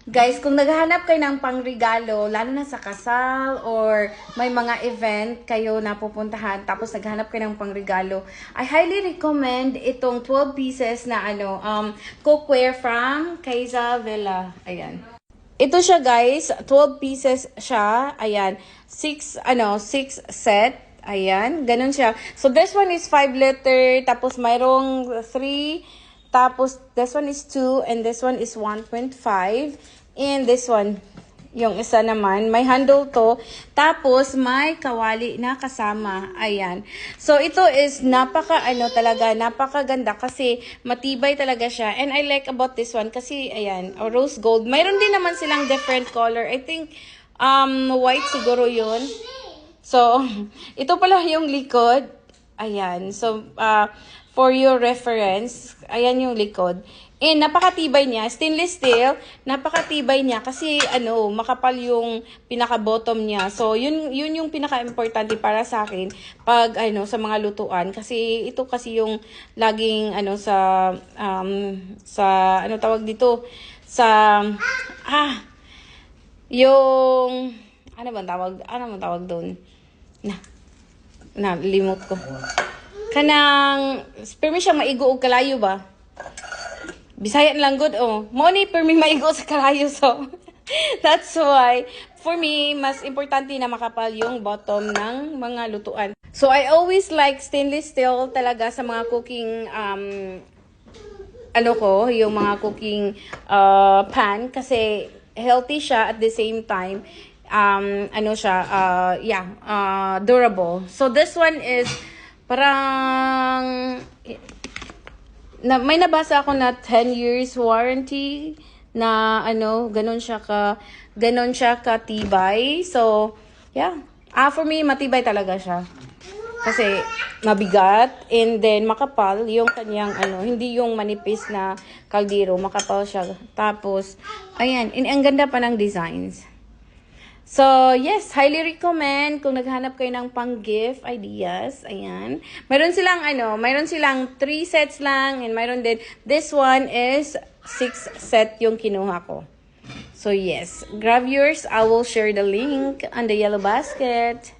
Guys, kung naghahanap kayo ng pangregalo, lalo na sa kasal or may mga event kayo na pupuntahan, tapos naghahanap kayo ng pangregalo, I highly recommend itong 12 pieces na cookware from Kaiza Villa. Ayan. Ito siya guys, 12 pieces siya. Ayan. 6 set. Ayan, ganun siya. So this one is 5 liter, tapos mayroong 3, tapos this one is 2, and this one is 1.5. And this one, yung isa naman, may handle to. Tapos may kawali na kasama. Ayan. So ito is napakaganda kasi matibay talaga siya. And I like about this one kasi ayan, rose gold. Mayroon din naman silang different color. I think white siguro yun. So ito pala yung likod. Ayan. So for your reference, ayan yung likod. And napakatibay niya, stainless steel, napakatibay niya kasi makapal yung pinaka-bottom niya. So yun yung pinaka-importante para sa akin pag sa mga lutuan kasi ito kasi yung laging sa tawag dito sa yung ano bang tawag doon? Limot ko. Kanang permi siya maigo og kalayo ba? Bisayan lang good mo ni permi maigo sa kalayo, so that's why for me mas importante na makapal yung bottom ng mga lutuan. So I always like stainless steel talaga sa mga cooking yung mga cooking pan kasi healthy siya at the same time durable. So this one is parang may nabasa ako na 10 years warranty na ganon siya katibay. So, yeah. For me, matibay talaga siya. Kasi mabigat and then makapal yung kanyang hindi yung manipis na kaldero, makapal siya. Tapos, ayan, ang ganda pa ng designs. So, yes, highly recommend kung naghanap kayo ng pang-gift ideas. Ayan. Mayroon silang 3 sets lang and mayroon din, this one is 6 set yung kinuha ko. So, yes, grab yours. I will share the link on the yellow basket.